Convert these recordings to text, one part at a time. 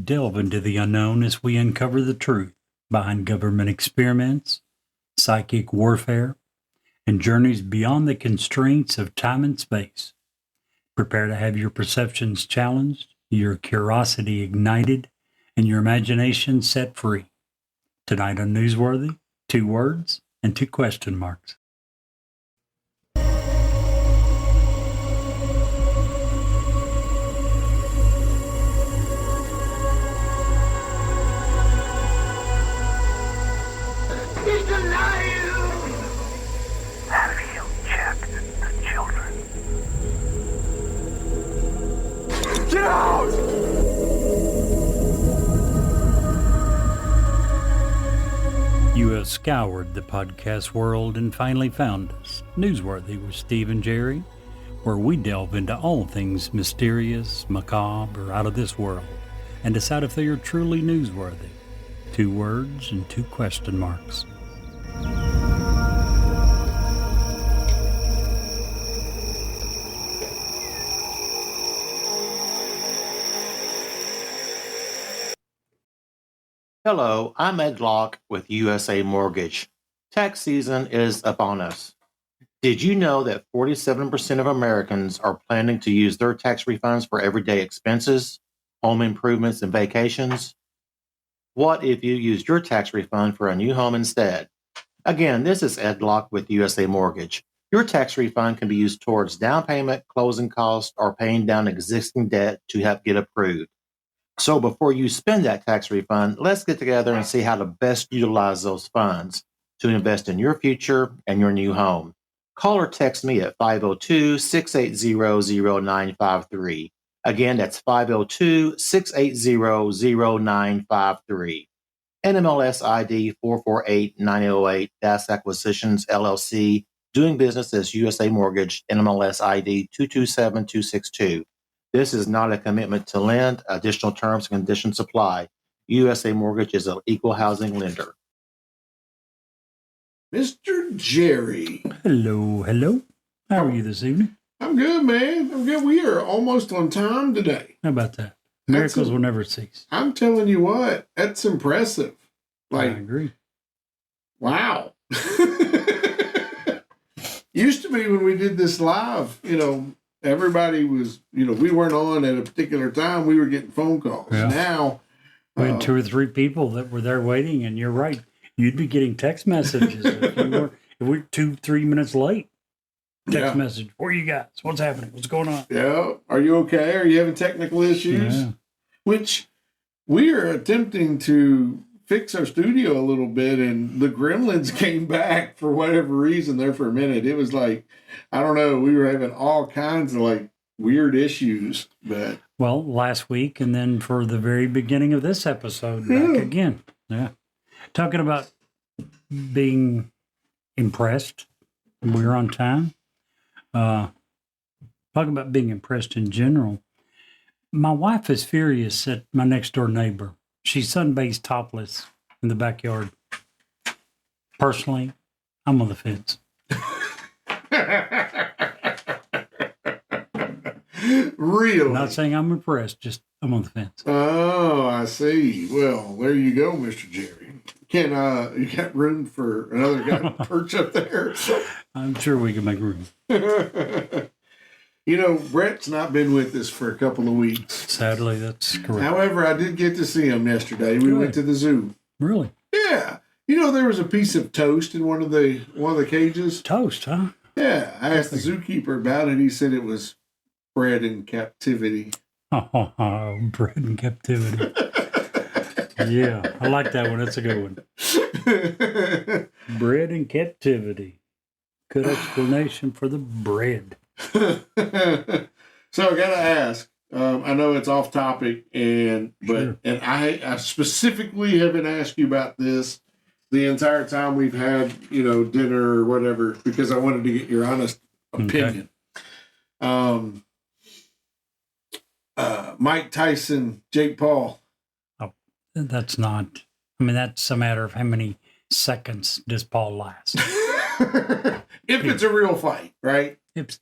delve into the unknown as we uncover the truth behind government experiments, psychic warfare, and journeys beyond the constraints of time and space. Prepare to have your perceptions challenged, your curiosity ignited, and your imagination set free. Tonight on Newsworthy, 2 words and 2 question marks. He's alive! Have you checked the children? Get out! You have scoured the podcast world and finally found us, Newsworthy with Steve and Jerry, where we delve into all things mysterious, macabre, or out of this world, and decide if they are truly newsworthy. 2 words and 2 question marks. Hello, I'm Ed Locke with USA Mortgage. Tax season is upon us. Did you know that 47% of Americans are planning to use their tax refunds for everyday expenses, home improvements, and vacations? What if you used your tax refund for a new home instead? Again, this is Ed Locke with USA Mortgage. Your tax refund can be used towards down payment, closing costs, or paying down existing debt to help get approved. So before you spend that tax refund, let's get together and see how to best utilize those funds to invest in your future and your new home. Call or text me at 502-680-0953. Again, that's 502-680-0953. NMLS ID 448-9808, Das Acquisitions, LLC, doing business as USA Mortgage, NMLS ID 227262. This is not a commitment to lend. Additional terms and conditions apply. USA Mortgage is an equal housing lender. Mr. Jerry. Hello. How are you this evening? I'm good, man. I'm good. We are almost on time today. How about that? Miracles will never cease. I'm telling you what, that's impressive. I agree. Wow. Used to be when we did this live, everybody was, we weren't on at a particular time. We were getting phone calls. Yeah. Now, We had 2 or 3 people that were there waiting, and you're right. You'd be getting text messages if we're 2-3 minutes late. Text message. Where are you guys? What's happening? What's going on? Yeah. Are you okay? Are you having technical issues? Yeah. Which we are attempting to fix our studio a little bit, and the gremlins came back for whatever reason there for a minute. It was like, I don't know, we were having all kinds of weird issues. But Well, last week, and then for the very beginning of this episode, back again. Yeah. Talking about being impressed. We're on time. Talking about being impressed in general. My wife is furious at my next door neighbor. She's sunbathed topless in the backyard. Personally, I'm on the fence. Really? I'm not saying I'm impressed, just I'm on the fence. Oh, I see. Well, there you go, Mr. Jerry. You got room for another guy to perch up there? I'm sure we can make room. Brett's not been with us for a couple of weeks. Sadly, that's correct. However, I did get to see him yesterday. We went to the zoo. Really? Yeah. There was a piece of toast in one of the cages. Toast, huh? Yeah. I asked the zookeeper about it. He said it was bred in captivity. Oh, bred in captivity. Yeah, I like that one. That's a good one. Bred in captivity. Good explanation for the bread. So I gotta ask. I know it's off topic, and I specifically haven't asked you about this the entire time we've had dinner or whatever, because I wanted to get your honest opinion. Okay. Mike Tyson, Jake Paul. Oh, that's not. That's a matter of how many seconds does Paul last. If it's a real fight, right? That's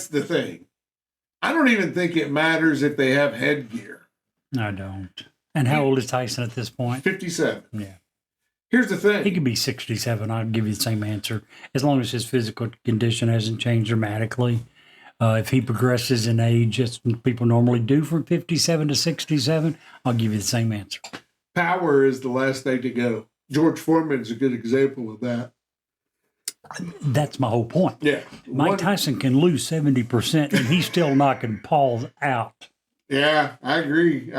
the thing. I don't even think it matters if they have headgear. I don't. And how old is Tyson at this point? 57. Yeah. Here's the thing. He could be 67. I'll give you the same answer. As long as his physical condition hasn't changed dramatically. If he progresses in age, as people normally do from 57 to 67, I'll give you the same answer. Power is the last thing to go. George Foreman's a good example of that. That's my whole point. Yeah. Mike Tyson can lose 70% and he's still knocking Paul out. Yeah, I agree.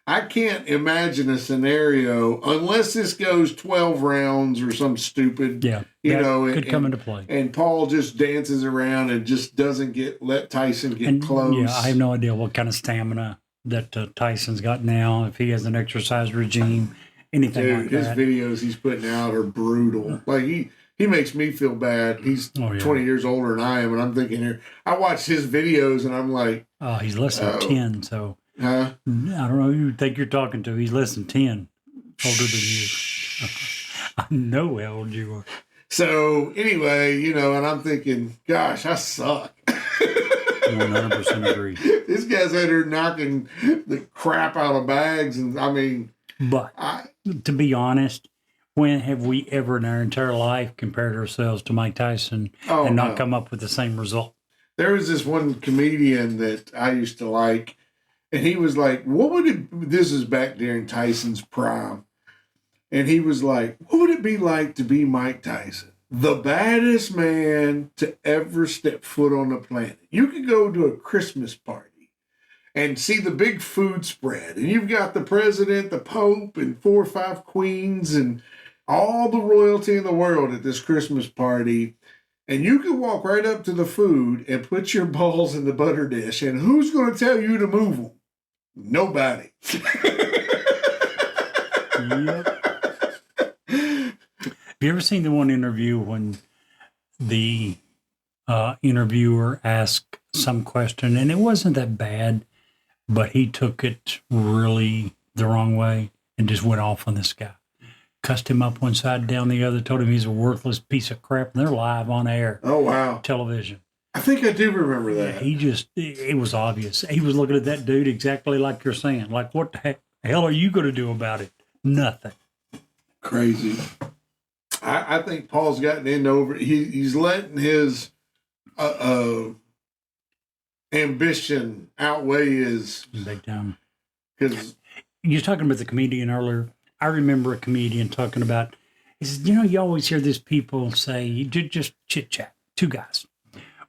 I can't imagine a scenario unless this goes 12 rounds or some stupid, Yeah, you that know, could come into play. And Paul just dances around and just doesn't let Tyson get close. Yeah, I have no idea what kind of stamina that Tyson's got now. If he has an exercise regime, anything Dude, like his that. videos he's putting out are brutal. Like he makes me feel bad. He's 20 years older than I am, and I'm thinking here. I watch his videos and I'm like, oh, he's less than 10, so. Huh? I don't know who you think you're talking to. He's less than 10, older than you. I know how old you are. So anyway, you know, and I'm thinking, gosh, I suck. 100% agree. This guy's out here knocking the crap out of bags, and I mean, But to be honest, when have we ever in our entire life compared ourselves to Mike Tyson and not come up with the same result? There was this one comedian that I used to like. And he was like, what would it, this is back during Tyson's prime. And he was like, what would it be like to be Mike Tyson? The baddest man to ever step foot on the planet. You could go to a Christmas party and see the big food spread. And you've got the president, the Pope, and 4 or 5 queens, and all the royalty in the world at this Christmas party. And you can walk right up to the food and put your balls in the butter dish. And who's going to tell you to move them? Nobody. Yep. Have you ever seen the one interview when the interviewer asked some question and it wasn't that bad, but he took it really the wrong way and just went off on this guy? Cussed him up one side, down the other, told him he's a worthless piece of crap, and they're live on air. Oh, wow. Television. I think I do remember that. It was obvious. He was looking at that dude exactly like you're saying. Like, what the hell are you going to do about it? Nothing. Crazy. I think Paul's gotten in over. He's letting his ambition outweigh his. Big time. Because you were talking about the comedian earlier. I remember a comedian talking about, he says, you know, you always hear these people say, you just chit chat, 2 guys.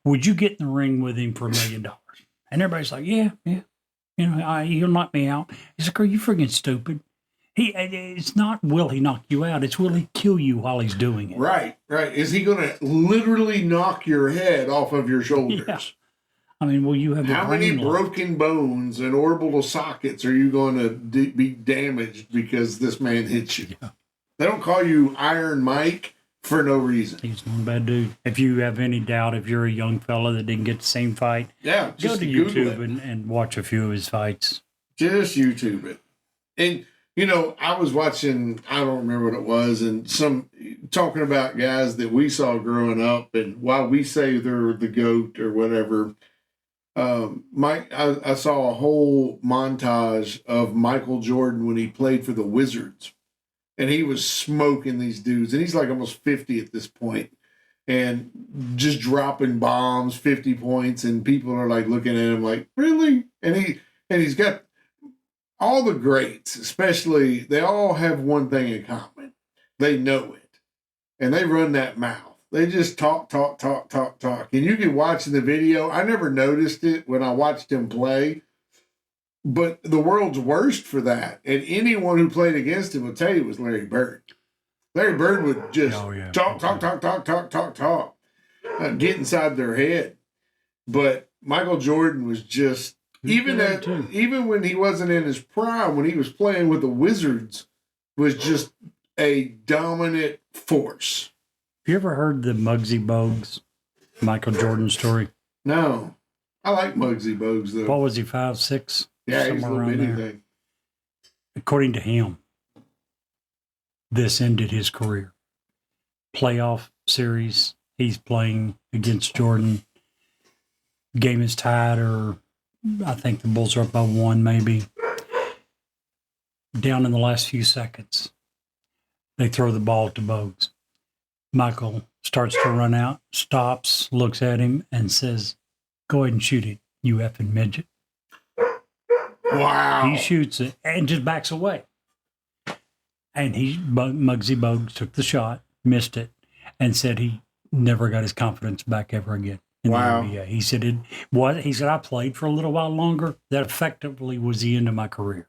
Would you get in the ring with him for $1 million? And everybody's like, yeah. You know, he'll knock me out. He's like, are you freaking stupid? It's not will he knock you out. It's will he kill you while he's doing it. Right. Is he going to literally knock your head off of your shoulders? Yeah. I mean, well, you have how many broken bones and orbital sockets are you going to be damaged because this man hits you? Yeah. They don't call you Iron Mike for no reason. He's not a bad dude. If you have any doubt, if you're a young fella that didn't get the same fight, yeah, go to YouTube and watch a few of his fights. Just YouTube it. And, you know, I was watching, I don't remember what it was, and some talking about guys that we saw growing up, and why we say they're the GOAT or whatever. I saw a whole montage of Michael Jordan when he played for the Wizards. And he was smoking these dudes. And he's like almost 50 at this point. And just dropping bombs, 50 points. And people are like looking at him like, really? And he's got all the greats, especially, they all have one thing in common. They know it. And they run that mouth. They just talk. And you can watch the video. I never noticed it when I watched him play. But the world's worst for that, and anyone who played against him will tell you, was Larry Bird. Larry Bird would just talk, get inside their head. But Michael Jordan was just, even when he wasn't in his prime, when he was playing with the Wizards, was just a dominant force. Have you ever heard the Muggsy Bogues Michael Jordan story? No. I like Muggsy Bogues, though. What was he, 5'6"? Yeah, he's a little bitty thing. According to him, this ended his career. Playoff series, he's playing against Jordan. Game is tied, or I think the Bulls are up by 1 maybe. down in the last few seconds, they throw the ball to Bogues. Michael starts to run out, stops, looks at him, and says, "Go ahead and shoot it, you effing midget." Wow. He shoots it and just backs away. And Muggsy Bogues took the shot, missed it, and said he never got his confidence back ever again in Wow. the NBA. He said, I played for a little while longer. That effectively was the end of my career.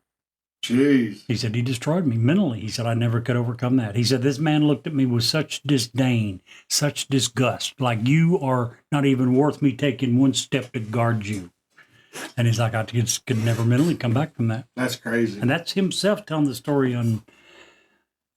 Jeez. He said, he destroyed me mentally. He said, I never could overcome that. He said, this man looked at me with such disdain, such disgust, like you are not even worth me taking one step to guard you. And he's like, I just could never mentally come back from that. That's crazy. And that's himself telling the story on,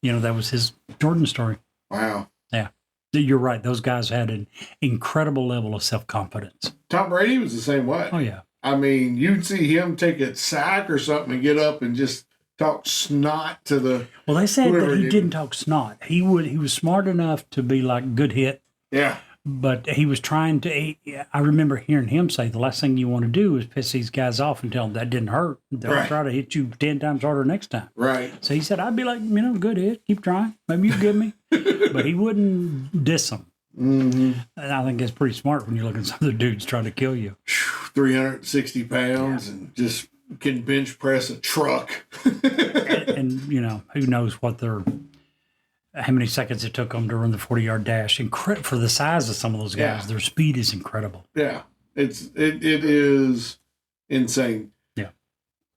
that was his Jordan story. Wow. Yeah. You're right. Those guys had an incredible level of self-confidence. Tom Brady was the same way. Oh, yeah. I mean, you'd see him take a sack or something and get up and just talk snot to the. Well, they said whoever that he did. didn't talk snot. He was smart enough to be like, good hit. Yeah. But he was trying to. I remember hearing him say, the last thing you want to do is piss these guys off and tell them that didn't hurt. They'll Right. try to hit you 10 times harder next time. Right. So he said, I'd be like, good hit. Keep trying. Maybe you give me. But he wouldn't diss them. Mm-hmm. And I think that's pretty smart when you're looking at some of the dudes trying to kill you. 360 pounds and just can bench press a truck. And who knows how many seconds it took them to run the 40-yard dash. For the size of some of those guys, Yeah. their speed is incredible. Yeah. It is insane. Yeah.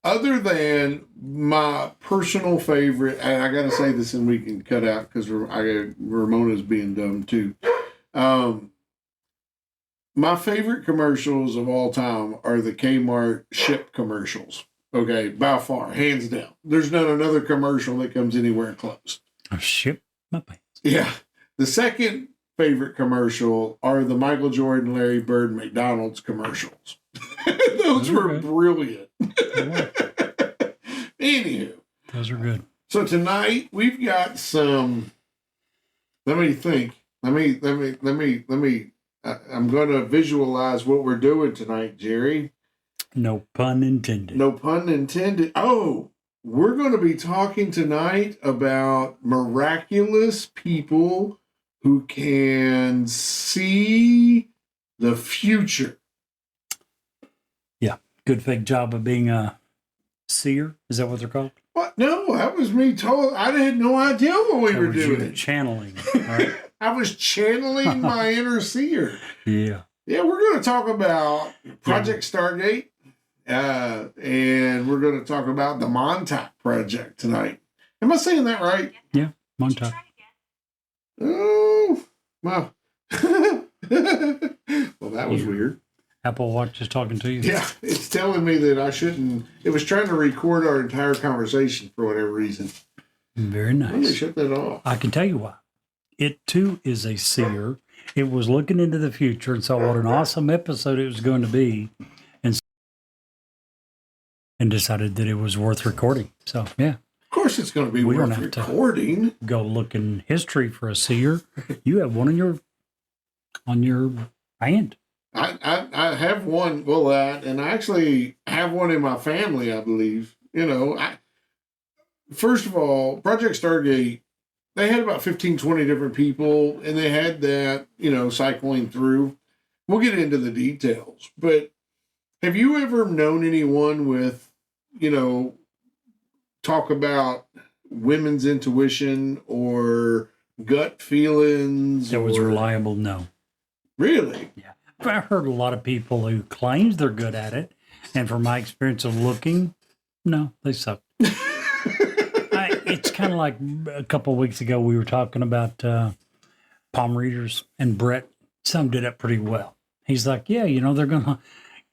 Other than my personal favorite, and I got to say this and we can cut out because Ramona's being dumb too. My favorite commercials of all time are the Kmart ship commercials. Okay, by far, hands down. There's not another commercial that comes anywhere close. Oh, shit, my pants. Yeah. The second favorite commercial are the Michael Jordan, Larry Bird, McDonald's commercials. Those were Okay. brilliant. Anywho, Those are good. so tonight we've got some. Let me think. I'm going to visualize what we're doing tonight, Jerry. No pun intended. No pun intended. Oh, we're going to be talking tonight about miraculous people who can see the future. Yeah. Good fake job of being a seer. Is that what they're called? What? No, that was me told. I had no idea what we That were was you doing. channeling. Right? I was channeling my inner seer. Yeah. Yeah, we're going to talk about Project StarGate, and we're going to talk about the Montauk project tonight. Am I saying that right? Yeah. Montauk. Oh, wow. Well, that was Yeah. weird. Apple Watch is talking to you. Yeah, it's telling me that I shouldn't. It was trying to record our entire conversation for whatever reason. Very I'm going to nice. shut that off. I can tell you why. It too is a seer. It was looking into the future and saw what an awesome episode it was going to be, and decided that it was worth recording. So yeah, Of course, it's going to be We don't worth have to. recording. go look in history for a seer. You have one on your hand. I have one. Well, and I actually have one in my family, I believe. First of all, Project Stargate, they had about 15, 20 different people, and they had that, cycling through. We'll get into the details. But have you ever known anyone with, talk about women's intuition or gut feelings? That was or- reliable. No. Really? Yeah. I've heard a lot of people who claims they're good at it. And from my experience of looking, no, they suck. It's kind of like a couple of weeks ago, we were talking about palm readers, and Brett summed it up pretty well. He's like, yeah, they're going to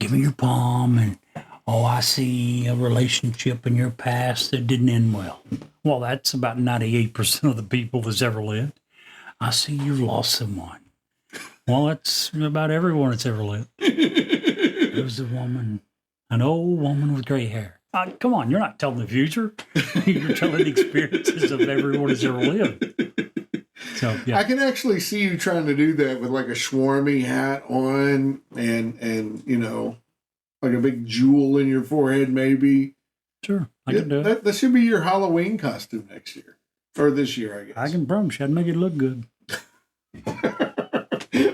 give me your palm, and, I see a relationship in your past that didn't end well. Well, that's about 98% of the people that's ever lived. I see you've lost someone. Well, that's about everyone that's ever lived. It was an old woman with gray hair. Come on, you're not telling the future. You're telling the experiences of everyone that's ever lived. So, yeah. I can actually see you trying to do that with like a swarmy hat on and like a big jewel in your forehead, maybe. Sure, I can do it. That should be your Halloween costume next year. Or this year, I guess. I can promise you, I'd make it look good.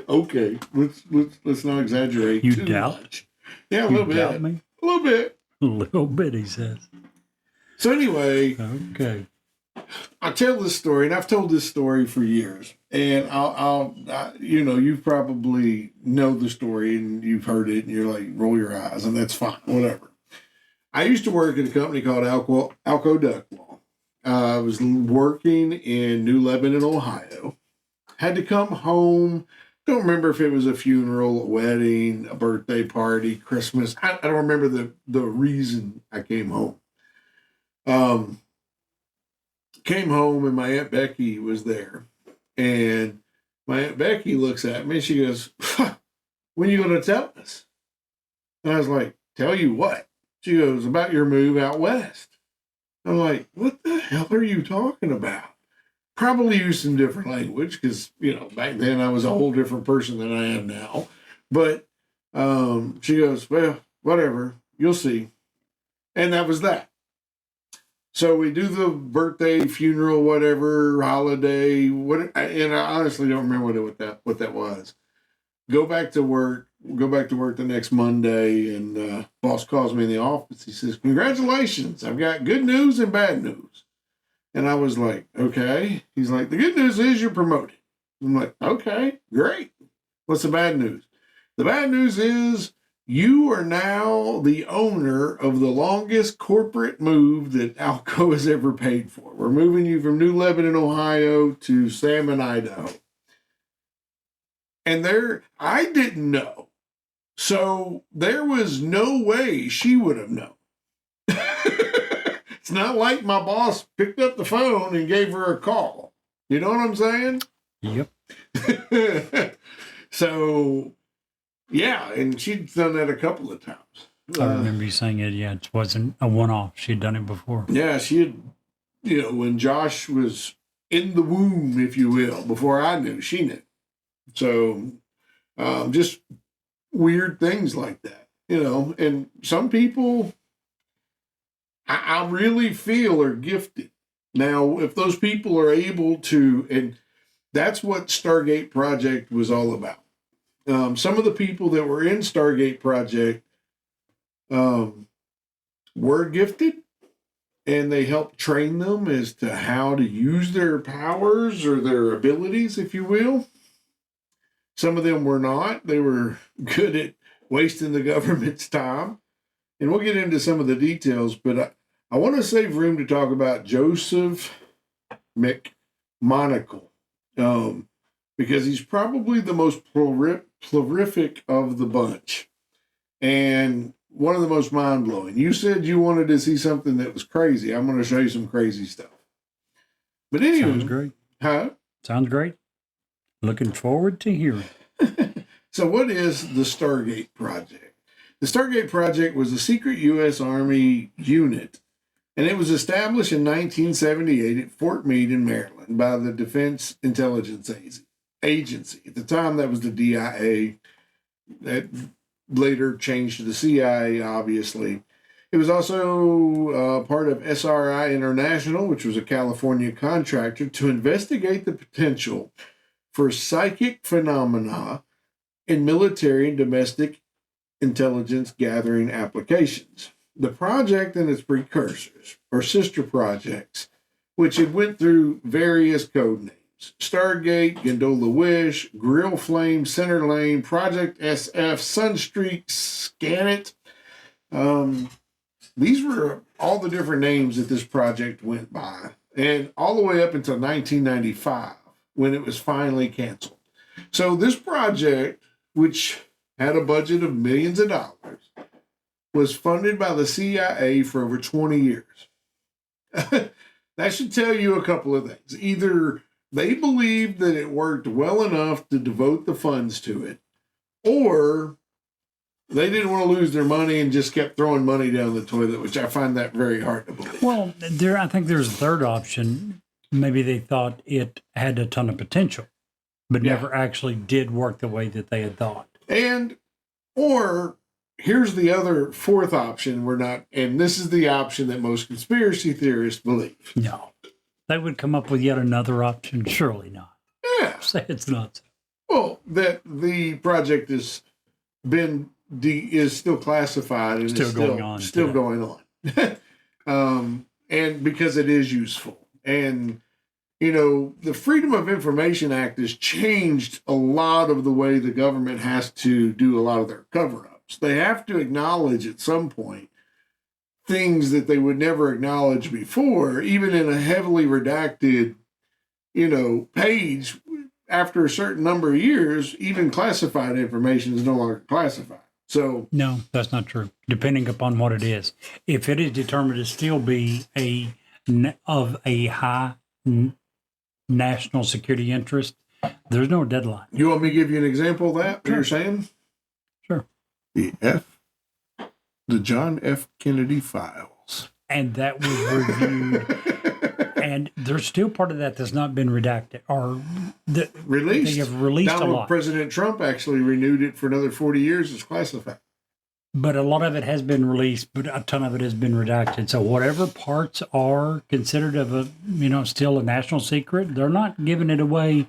Okay, let's not exaggerate You too doubt? much. Yeah, a You little bit. doubt me? A little bit. A little bit, he says. So anyway, Okay. I tell this story, and I've told this story for years. And you probably know the story, and you've heard it, and you're like, roll your eyes, and that's fine, whatever. I used to work at a company called Alco Duck Law. I was working in New Lebanon, Ohio. Had to come home. Don't remember if it was a funeral, a wedding, a birthday party, Christmas. I don't remember the reason I came home. Came home and my Aunt Becky was there. And my Aunt Becky looks at me and she goes, when are you going to tell us? And I was like, tell you what? She goes, about your move out west. I'm like, what the hell are you talking about? Probably use some different language because, back then I was a whole different person than I am now. But she goes, well, whatever, you'll see. And that was that. So we do the birthday, funeral, whatever, holiday, and I honestly don't remember what that was. Go back to work the next Monday, and boss calls me in the office. He says, congratulations, I've got good news and bad news. And I was like, okay. He's like, the good news is you're promoted. I'm like, okay, great. What's the bad news? The bad news is you are now the owner of the longest corporate move that Alco has ever paid for. We're moving you from New Lebanon, Ohio to Salmon, Idaho. And I didn't know. So there was no way she would have known. It's not like my boss picked up the phone and gave her a call. You know what I'm saying? Yep. So, yeah, and she'd done that a couple of times. I remember you saying it. Yeah, it wasn't a one-off. She'd done it before. Yeah, she had, when Josh was in the womb, if you will, before I knew, she knew. So, just weird things like that, and some people I really feel are gifted. Now, if those people are able to, and that's what StarGate Project was all about. Some of the people that were in StarGate Project were gifted, and they helped train them as to how to use their powers or their abilities, if you will. Some of them were not. They were good at wasting the government's time. And we'll get into some of the details, but I want to save room to talk about Joseph McMonagle, because he's probably the most prolific of the bunch and one of the most mind-blowing. You said you wanted to see something that was crazy. I'm going to show you some crazy stuff. But anyway. Sounds great. Huh? Sounds great. Looking forward to hearing. So what is the StarGate Project? The StarGate Project was a secret U.S. Army unit, and it was established in 1978 at Fort Meade in Maryland by the Defense Intelligence Agency. At the time, that was the DIA. That later changed to the CIA, obviously. It was also part of SRI International, which was a California contractor, to investigate the potential for psychic phenomena in military and domestic intelligence gathering applications. The project and its precursors, or sister projects, which had went through various code names: StarGate, Gondola Wish, Grill Flame, Center Lane, Project SF, Sunstreak, Scannet. These were all the different names that this project went by, and all the way up until 1995, when it was finally canceled. So this project, which had a budget of millions of dollars, was funded by the CIA for over 20 years. That should tell you a couple of things. Either they believed that it worked well enough to devote the funds to it, or they didn't want to lose their money and just kept throwing money down the toilet, which I find that very hard to believe. Well, I think there's a third option. Maybe they thought it had a ton of potential, but never actually did work the way that they had thought. Or here's the other fourth option. We're not, and this is the option that most conspiracy theorists believe. No. They would come up with yet another option. Surely not. Yeah. Say it's not. Well, that the project is still classified and Still is going on Still today. going on. And because it is useful. And, you know, the Freedom of Information Act has changed a lot of the way the government has to do a lot of their cover-ups. They have to acknowledge at some point things that they would never acknowledge before, even in a heavily redacted, you know, page. After a certain number of years, even classified information is no longer classified. So No, that's not true. Depending upon what it is. If it is determined to still be of a high national security interest, there's no deadline. you want me to give you an example of that? What you're saying? Sure. The John F. Kennedy files. And that was reviewed. And there's still part of that that's not been redacted or Released. They have released a Donald lot. President Trump actually renewed it for another 40 years as classified. But a lot of it has been released, but a ton of it has been redacted. So whatever parts are considered of a, you know, still a national secret, they're not giving it away.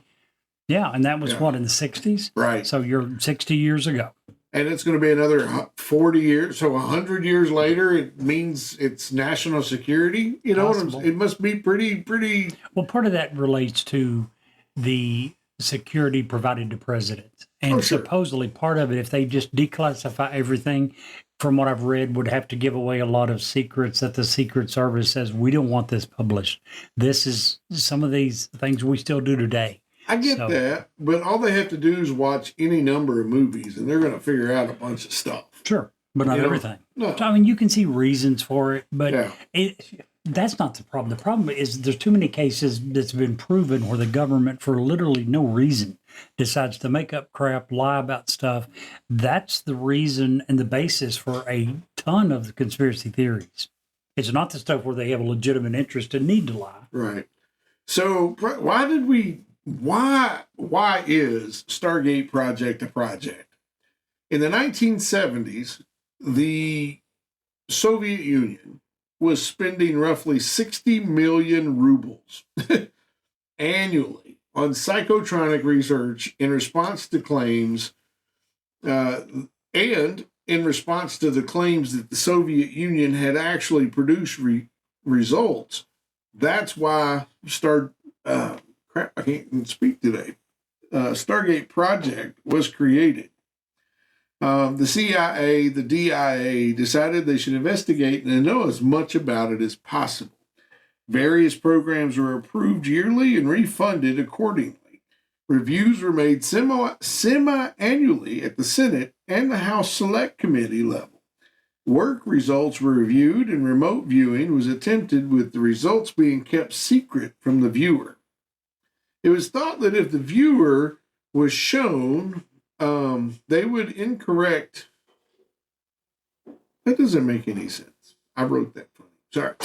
Yeah. And that was Yeah. what, in the 60s? Right. So you're 60 years ago. And it's going to be another 40 years. So 100 years later, it means it's national security. You know, Possible. it must be pretty. Well, part of that relates to the security provided to presidents. And Oh, sure. supposedly part of it, if they just declassify everything, from what I've read, would have to give away a lot of secrets that the Secret Service says, we don't want this published. This is some of these things we still do today. I get So- that, but all they have to do is watch any number of movies, and they're going to figure out a bunch of stuff. Sure. But not You know, everything. no. So, I mean, you can see reasons for it, but Yeah. that's not the problem. The problem is there's too many cases that's been proven where the government, for literally no reason, decides to make up crap, lie about stuff. That's the reason and the basis for a ton of the conspiracy theories. It's not the stuff where they have a legitimate interest and need to lie. Right. So why is Stargate project a project? In the 1970s, the Soviet Union was spending roughly 60 million rubles annually on psychotronic research in response to claims and in response to the claims that the Soviet Union had actually produced results. That's why I can't even speak today. Stargate project was created. The CIA, the DIA decided they should investigate and know as much about it as possible. Various programs were approved yearly and refunded accordingly. Reviews were made semi-annually at the Senate and the House Select Committee level. Work results were reviewed and remote viewing was attempted, with the results being kept secret from the viewer. It was thought that if the viewer was shown, they would incorrect. That doesn't make any sense. I wrote that for you. Sorry.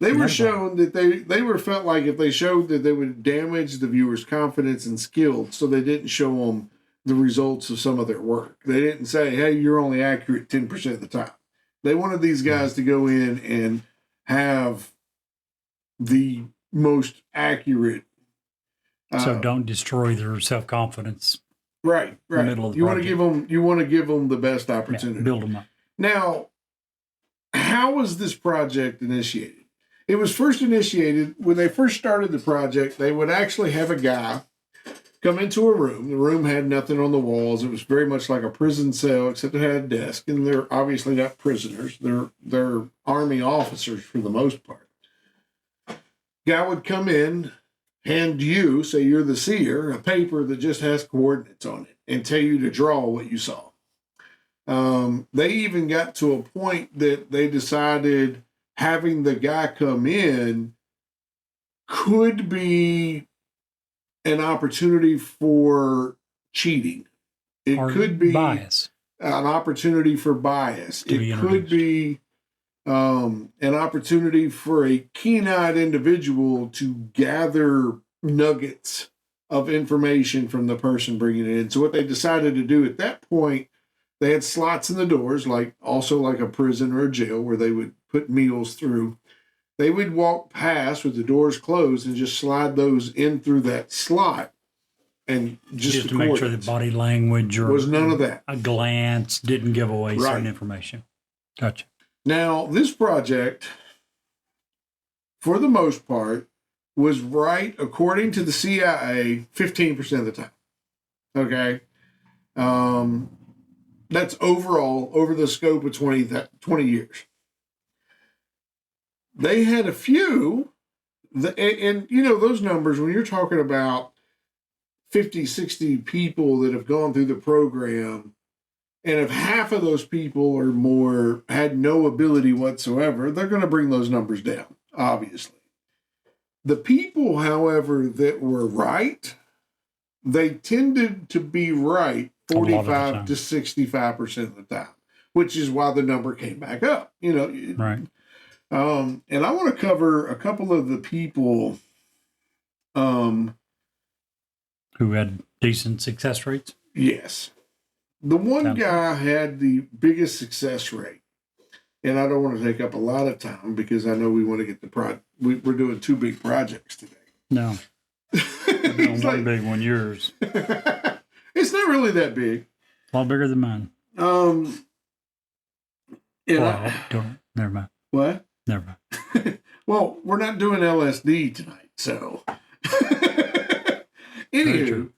They were shown that they were felt like if they showed that they would damage the viewer's confidence and skill, so they didn't show them the results of some of their work. They didn't say, hey, you're only accurate 10% of the time. They wanted these guys to go in and have the most accurate. So don't destroy their self-confidence. Right. the middle of the You want to give them the best Yeah, opportunity. build them up. Now, how was this project initiated? It was first initiated when they first started the project. They would actually have a guy come into a room. The room had nothing on the walls. It was very much like a prison cell, except it had a desk. And they're obviously not prisoners. They're Army officers for the most part. Guy would come in, hand you, say you're the seer, a paper that just has coordinates on it, and tell you to draw what you saw. They even got to a point that they decided having the guy come in could be an opportunity for cheating. It Or could be bias. an opportunity for bias. To be It could introduced. be an opportunity for a keen-eyed individual to gather nuggets of information from the person bringing it in. So what they decided to do at that point, They had slots in the doors, like a prison or a jail where they would put meals through. They would walk past with the doors closed and just slide those in through that slot. And just to make sure that body language or was none of that. A glance didn't give away certain information. Gotcha. Now, this project, for the most part, was right, according to the CIA, 15% of the time. Okay? That's overall, over the scope of 20 years. They had a few, and you know, those numbers, when you're talking about 50, 60 people that have gone through the program, and if half of those people or more had no ability whatsoever, they're going to bring those numbers down, obviously. The people, however, that were right, they tended to be right 45 to 65% of the time, which is why the number came back up. You know, right. And I want to cover a couple of the people who had decent success rates. Yes. The one guy had the biggest success rate, and I don't want to take up a lot of time because I know we want to get the we're doing 2 big projects today. No. One big one, yours. It's not really that big. A lot bigger than mine. Never mind. What? Never mind. Well, we're not doing LSD tonight, so. Anywho,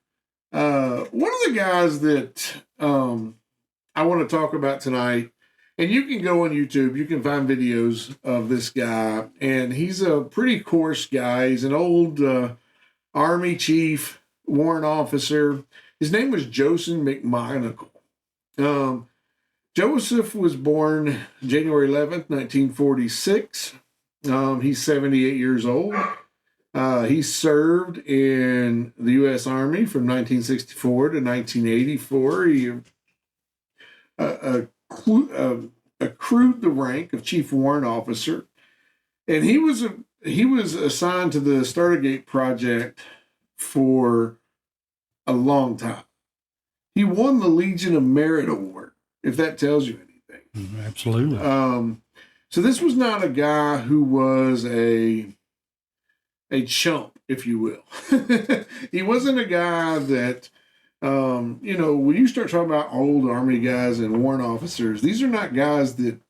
one of the guys that I want to talk about tonight, and you can go on YouTube, you can find videos of this guy, and he's a pretty coarse guy. He's an old Army chief, warrant officer. His name was Joseph McMonagle. Joseph was born January 11th, 1946. He's 78 years old. He served in the U.S. Army from 1964 to 1984. He accrued the rank of Chief Warrant Officer, and he was assigned to the StarGate project for a long time. He won the Legion of Merit Award, if that tells you anything. Absolutely. So this was not a guy who was a chump, if you will. He wasn't a guy that, you know, when you start talking about old Army guys and warrant officers, these are not guys that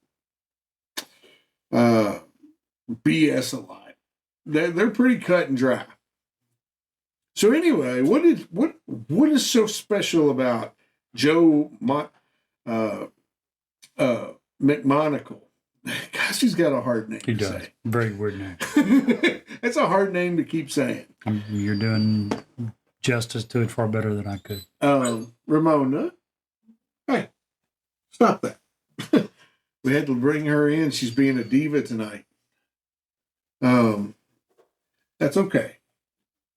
BS a lot. They're pretty cut and dry. So anyway, what is so special about Joe McMonagle? Gosh, he's got a hard name. He to does. Say. Very weird name. It's a hard name to keep saying. You're doing justice to it far better than I could. Ramona, hey, stop that. We had to bring her in. She's being a diva tonight. That's okay.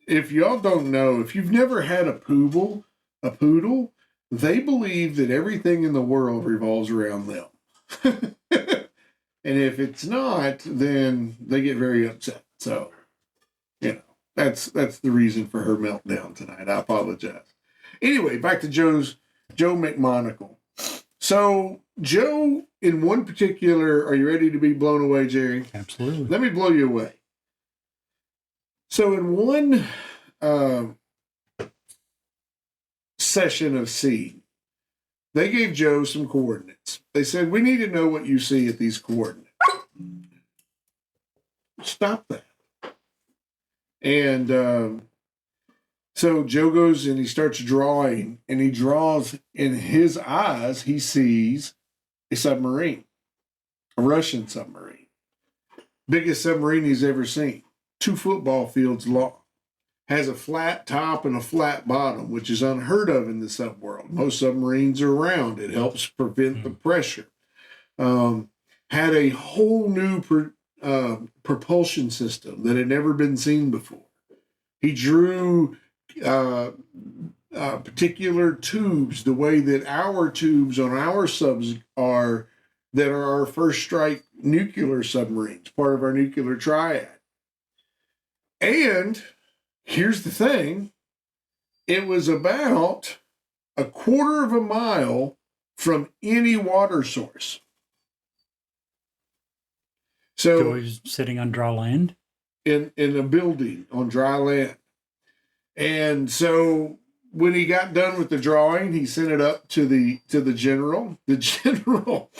If y'all don't know, if you've never had a poodle, they believe that everything in the world revolves around them. And if it's not, then they get very upset. So, you know, that's the reason for her meltdown tonight. I apologize. Anyway, back to Joe McMonagle. So, Joe, in one particular, are you ready to be blown away, Jerry? Absolutely. Let me blow you away. So, in one session of seed, they gave Joe some coordinates. They said, we need to know what you see at these coordinates. Stop that. And so Joe goes and he starts drawing, and he draws, in his eyes, he sees a submarine, a Russian submarine. Biggest submarine he's ever seen. 2 football fields long. Has a flat top and a flat bottom, which is unheard of in the subworld. Most submarines are round. It helps prevent the pressure. Had a whole new propulsion system that had never been seen before. He drew particular tubes, the way that our tubes on our subs are, that are our first strike nuclear submarines, part of our nuclear triad. And here's the thing, it was about 1/4 of a mile from any water source. So So he's sitting on dry land. in a building on dry land. And so when he got done with the drawing, he sent it up to the general. The general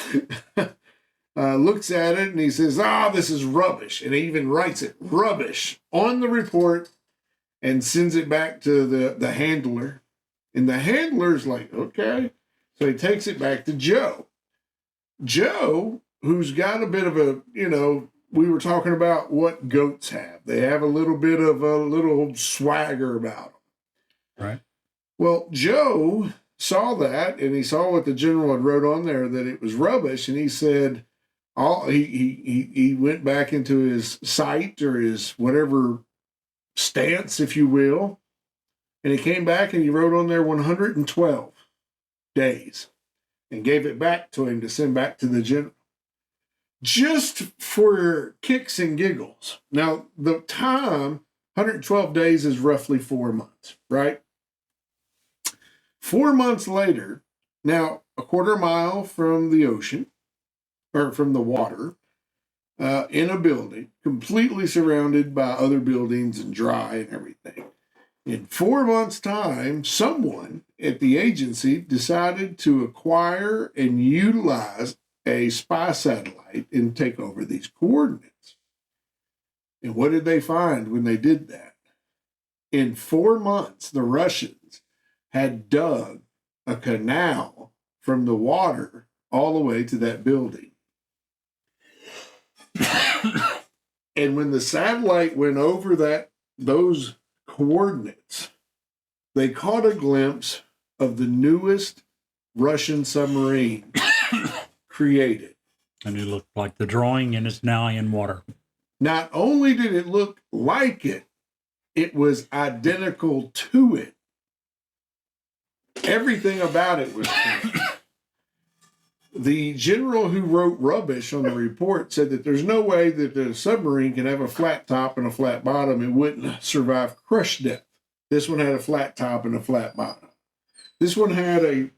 looks at it and he says, this is rubbish. And he even writes it, rubbish, on the report and sends it back to the handler. And the handler's like, okay. So he takes it back to Joe. Joe, who's got a bit of a, we were talking about what goats have. They have a little bit of a little swagger about them. Right. Well, Joe saw that, and he saw what the general had wrote on there, that it was rubbish, and he said, he went back into his sight or his whatever stance, if you will, and he came back and he wrote on there 112 days and gave it back to him to send back to the general. Just for kicks and giggles. Now, the time, 112 days is roughly 4 months, right? 4 months later, now a quarter mile from the ocean, or from the water, in a building, completely surrounded by other buildings and dry and everything. In 4 months' time, someone at the agency decided to acquire and utilize a spy satellite and take over these coordinates. And what did they find when they did that? In 4 months, the Russians had dug a canal from the water all the way to that building. And when the satellite went over those coordinates, they caught a glimpse of the newest Russian submarine created. And it looked like the drawing, and it's now in water. Not only did it look like it, it was identical to it. Everything about it was true. The general who wrote rubbish on the report said that there's no way that a submarine can have a flat top and a flat bottom. It wouldn't survive crush depth. This one had a flat top and a flat bottom. This one had a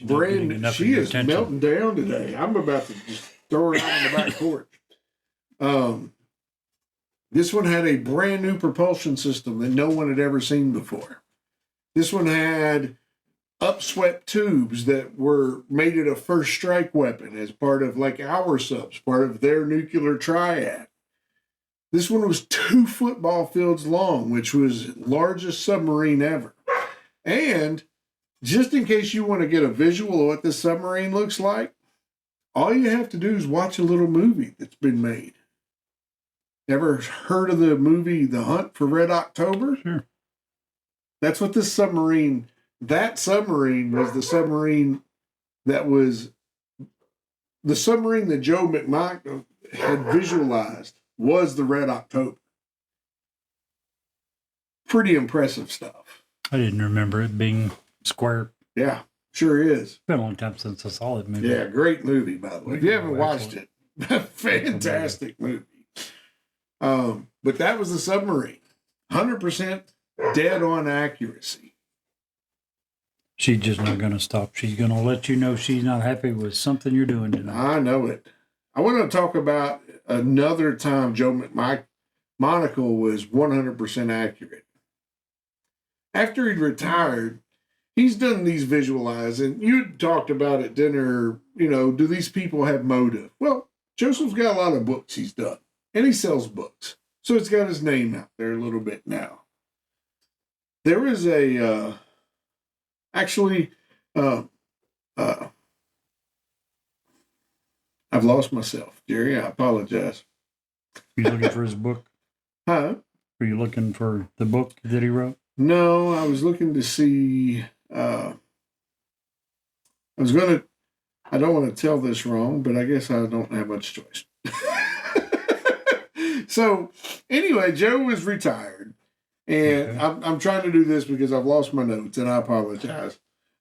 brand. She is melting down today. I'm about to just throw her out on the back porch. This one had a brand new propulsion system that no one had ever seen before. This one had upswept tubes that were made it a first strike weapon as part of like our subs, part of their nuclear triad. This one was 2 football fields long, which was largest submarine ever. And just in case you want to get a visual of what this submarine looks like, all you have to do is watch a little movie that's been made. Ever heard of the movie The Hunt for Red October? Sure. That's what this submarine, that submarine was the submarine that Joe McMahon had visualized was the Red October. Pretty impressive stuff. I didn't remember it being square. Yeah, sure is. It's been a long time since I saw that movie. Yeah, great movie, by the way. If you haven't watched it, fantastic movie. But that was the submarine. 100% dead on accuracy. She's just not going to stop. She's going to let you know she's not happy with something you're doing tonight. I know it. I want to talk about another time Joe McMonagle was 100% accurate. After he'd retired, he's done these visualizing. You talked about at dinner, do these people have motive? Well, Joseph's got a lot of books he's done, and he sells books. So it's got his name out there a little bit now. There is I've lost myself, Jerry. I apologize. You looking for his book? Huh? Were you looking for the book that he wrote? No, I was looking to see. I don't want to tell this wrong, but I guess I don't have much choice. So, anyway, Joe was retired, and okay. I'm trying to do this because I've lost my notes, and I apologize.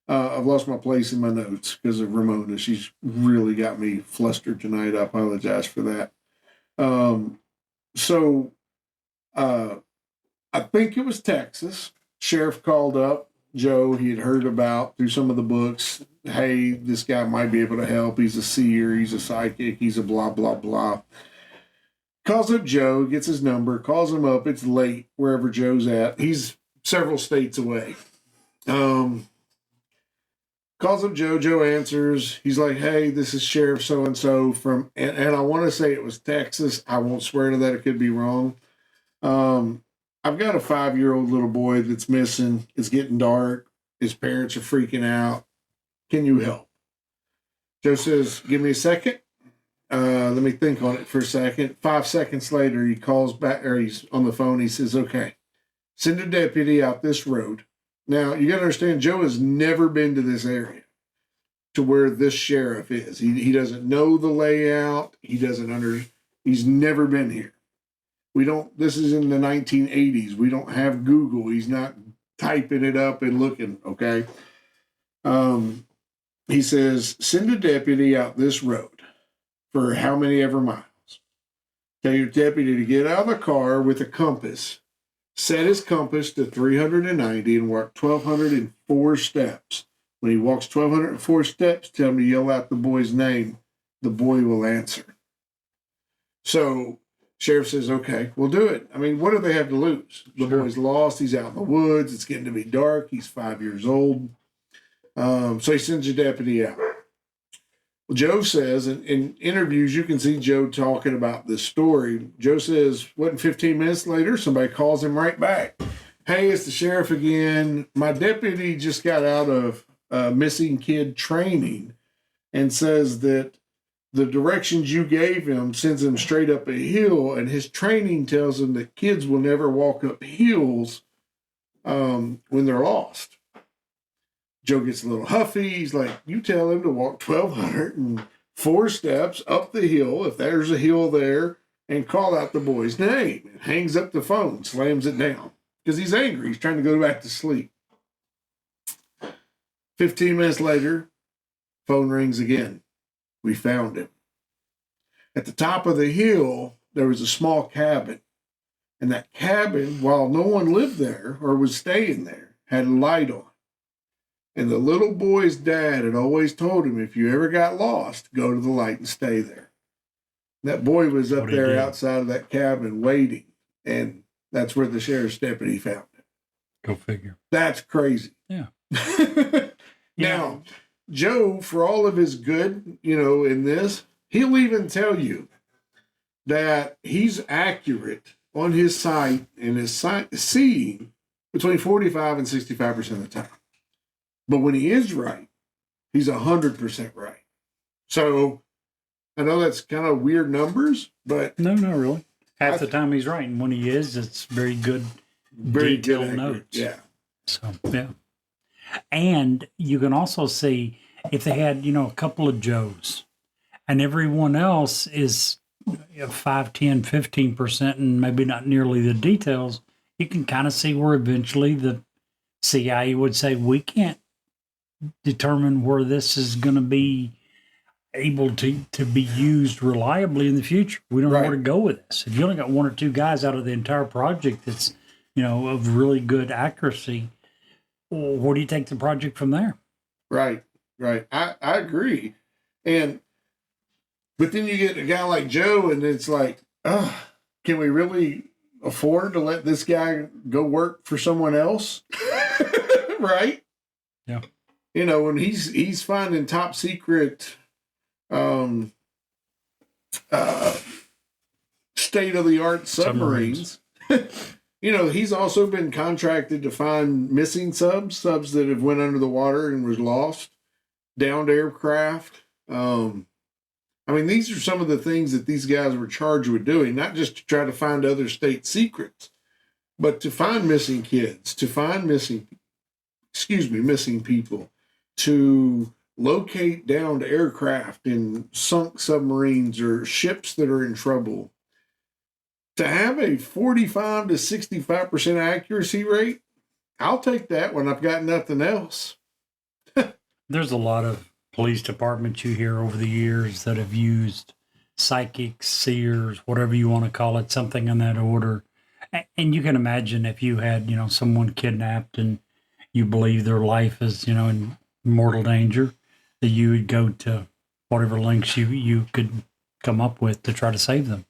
I've lost my place in my notes because of Ramona. She's really got me flustered tonight. I apologize for that. I think it was Texas. Sheriff called up Joe. He had heard about through some of the books. Hey, this guy might be able to help. He's a seer. He's a psychic. He's a blah, blah, blah. Calls up Joe, gets his number, calls him up. It's late wherever Joe's at. He's several states away. Calls up Joe. Joe answers. He's like, hey, this is Sheriff so-and-so from, and I want to say it was Texas. I won't swear to that. It could be wrong. I've got a 5-year-old little boy that's missing. It's getting dark. His parents are freaking out. Can you help? Joe says, give me a second. Let me think on it for a second. 5 seconds later, he calls back, or he's on the phone. He says, okay, send a deputy out this road. Now, you got to understand, Joe has never been to this area to where this sheriff is. He doesn't know the layout. He's never been here. This is in the 1980s. We don't have Google. He's not typing it up and looking, okay? He says, send a deputy out this road for how many ever miles. Tell your deputy to get out of the car with a compass, set his compass to 390 and walk 1,204 steps. When he walks 1,204 steps, tell him to yell out the boy's name. The boy will answer. So sheriff says, okay, we'll do it. I mean, what do they have to lose? The boy's lost. He's out in the woods. It's getting to be dark. He's 5 years old. So he sends a deputy out. Well, Joe says, in interviews, you can see Joe talking about this story. Joe says, wasn't 15 minutes later, somebody calls him right back. Hey, it's the sheriff again. My deputy just got out of missing kid training and says that the directions you gave him sends him straight up a hill, and his training tells him that kids will never walk up hills when they're lost. Joe gets a little huffy. He's like, you tell him to walk 1,204 steps up the hill, if there's a hill there, and call out the boy's name. And hangs up the phone, slams it down, because he's angry. He's trying to go back to sleep. 15 minutes later, phone rings again. We found him. At the top of the hill, there was a small cabin. And that cabin, while no one lived there or was staying there, had a light on. And the little boy's dad had always told him, if you ever got lost, go to the light and stay there. That boy was up there outside of that cabin waiting. And that's where the sheriff's deputy found him. Go figure. That's crazy. Yeah. Now, Joe, for all of his good, in this, he'll even tell you that he's accurate on his sight and his seeing between 45 and 65% of the time. But when he is right, he's 100% right. So I know that's kind of weird numbers, but no, not really. Half the time he's right, and when he is, it's very good, very detailed good notes. Yeah. So yeah, and you can also see if they had a couple of Joes, and everyone else is 5, 10, 15%, and maybe not nearly the details. You can kind of see where eventually the CIA would say, we can't determine where this is going to be able to be used reliably in the future. We don't know where to go with this. If you only got 1 or 2 guys out of the entire project that's, of really good accuracy, well, where do you take the project from there? Right. I agree. But then you get a guy like Joe, and it's like, can we really afford to let this guy go work for someone else? Right? Yeah. When he's finding top secret state-of-the-art submarines. He's also been contracted to find missing subs that have went under the water and was lost, downed aircraft. These are some of the things that these guys were charged with doing, not just to try to find other state secrets, but to find missing kids, to find missing people, to locate downed aircraft in sunk submarines or ships that are in trouble. To have a 45 to 65% accuracy rate, I'll take that when I've got nothing else. There's a lot of police departments you hear over the years that have used psychics, seers, whatever you want to call it, something in that order, And you can imagine if you had, someone kidnapped and you believe their life is, in mortal danger, that you would go to whatever lengths you could come up with to try to save them.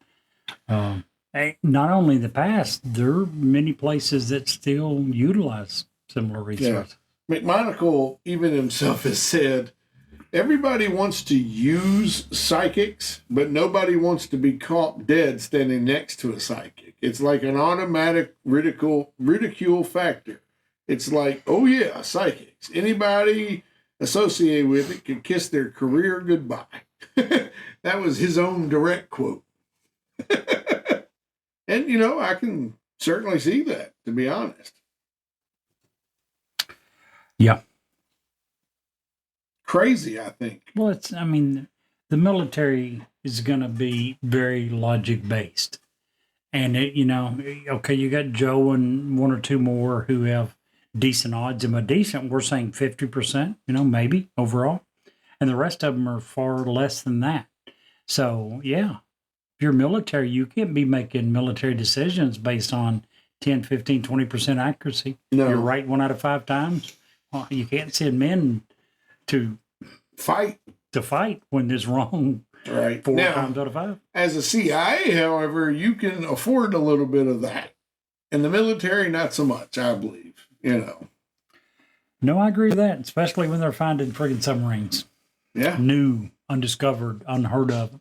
Not only in the past, there are many places that still utilize similar resources. Yeah. McMonagle even himself has said, everybody wants to use psychics, but nobody wants to be caught dead standing next to a psychic. It's like an automatic ridicule factor. It's like, oh yeah, psychics. Anybody associated with it can kiss their career goodbye. That was his own direct quote. And, I can certainly see that, to be honest. Yeah. Crazy, I think. Well, the military is going to be very logic based. And, okay, you got Joe and one or two more who have decent odds. And by decent, we're saying 50%, maybe overall. And the rest of them are far less than that. So, yeah, if you're military, you can't be making military decisions based on 10, 15, 20% accuracy. No. You're right 1 out of 5 times. Well, you can't send men to fight when it's wrong. Right. 4 now, times out of 5. As a CIA, however, you can afford a little bit of that. In the military, not so much, I believe, No, I agree with that, especially when they're finding friggin' submarines. Yeah. New, undiscovered, unheard of,